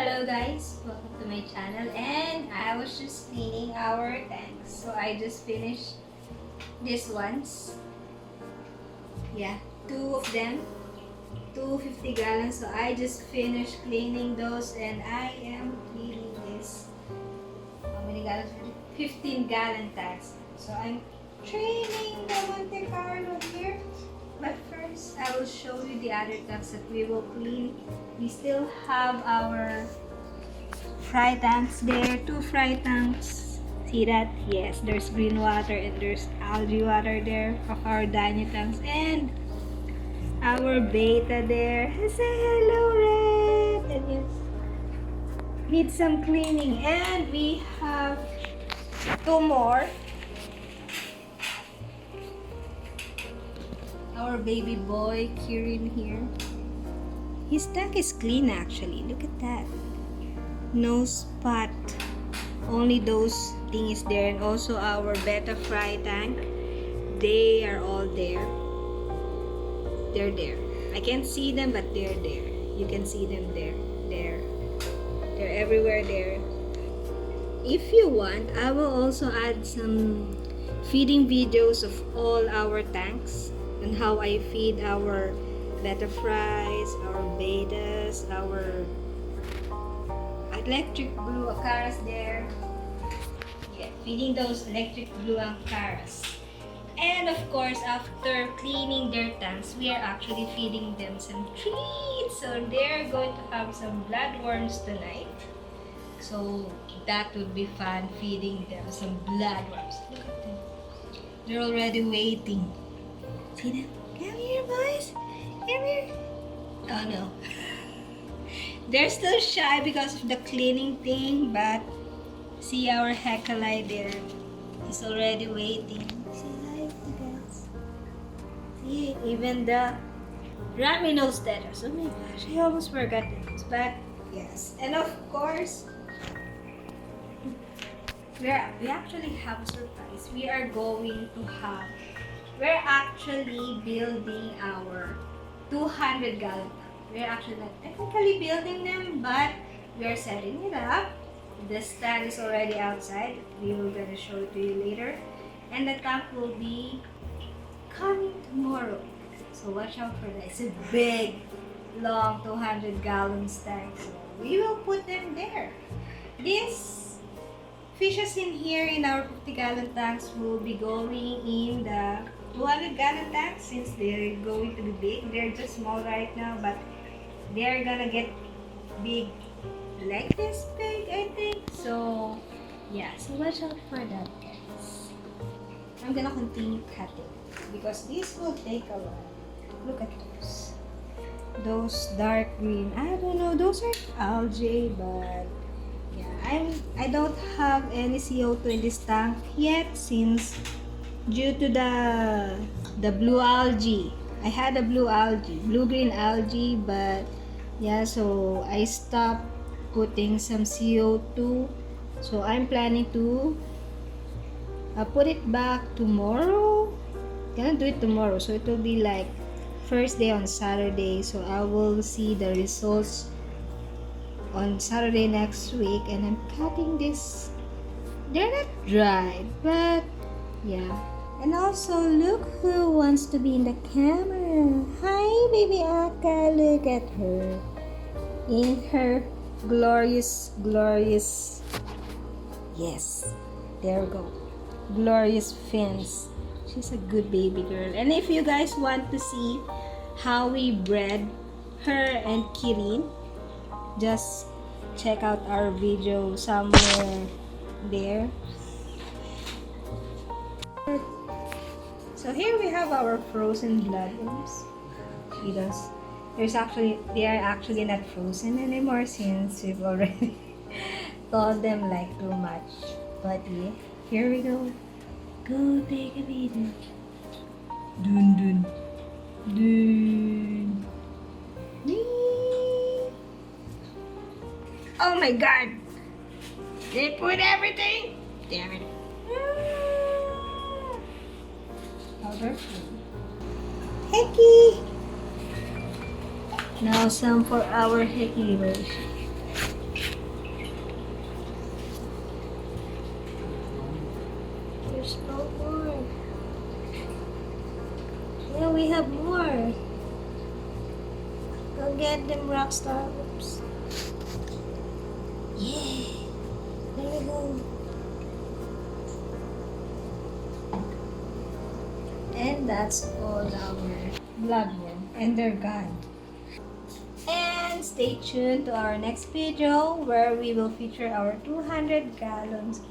Hello guys, welcome to my channel, and I was just cleaning our tanks. So I just finished these ones. Yeah, two of them, 250 gallons. So I just finished cleaning those, and I am cleaning this. How many gallons? 15-gallon tanks. So I'm training the Monte Carlo here. But first, I will show you the other tanks that we will clean. We still have our fry tanks there, two fry tanks. See that? Yes, there's green water and there's algae water there of our dino tanks, and our beta there. Say hello, Red! And yes, need some cleaning. And we have two more. Our baby boy Kirin here. His tank is clean actually. Look at that. No spot. Only those things there. And also our beta fry tank. They are all there. They're there. I can't see them, but they're there. You can see them there. There. They're everywhere there. If you want, I will also add some feeding videos of all our tanks and how I feed our beta fries, our betas, our electric blue acaras there. Yeah, feeding those electric blue acaras. And of course, after cleaning their tanks, we are actually feeding them some treats. So they're going to have some bloodworms tonight. So that would be fun, feeding them some bloodworms. Look at them. They're already waiting. See them? Come here, boys. Come here. Oh no. They're still shy because of the cleaning thing, but see our Hecalai there. He's already waiting. Say hi, you guys. See, even the Rhaminosteros. Oh my gosh, I almost forgot this. But yes, and of course, we actually have a surprise. We're actually building our 200-gallon. We're actually not technically building them, but we're setting it up. The stand is already outside. We will gonna show it to you later. And the tank will be coming tomorrow. So watch out for that. It's a big, long 200-gallon tank. So we will put them there. These fishes in here in our 50-gallon tanks will be going in the 200-gallon tanks since they're going to be big. They're just small right now, but they're gonna get big, like this big, I think. So yeah, so watch out for that, guys. I'm gonna continue cutting because this will take a while. Look at those dark green. I don't know, those are algae, but yeah, I don't have any CO2 in this tank yet since due to the blue algae. I had a blue-green algae, but yeah, so I stopped putting some CO2. So I'm planning to put it back tomorrow. Gonna do it tomorrow, so it will be like first day on Saturday. So I will see the results on Saturday next week, and I'm cutting this. They're not dried, but yeah. And also, look who wants to be in the camera. Hi, baby Akka. Look at her. In her glorious, yes, there we go. Glorious fins. She's a good baby girl. And if you guys want to see how we bred her and Kirin, just check out our video somewhere there. So here we have our frozen bloodworms. They are actually not frozen anymore since we've already thawed them like too much. But yeah, here we go. Go take a video. Dun dun dun. Oh my god! They put everything. Damn it. Hickey! Now some for our hickey version. we have more. Go get them, Rockstar. Oops. Yeah. There we go. And that's all our bloodworm. And they're gone. And stay tuned to our next video where we will feature our 200 gallons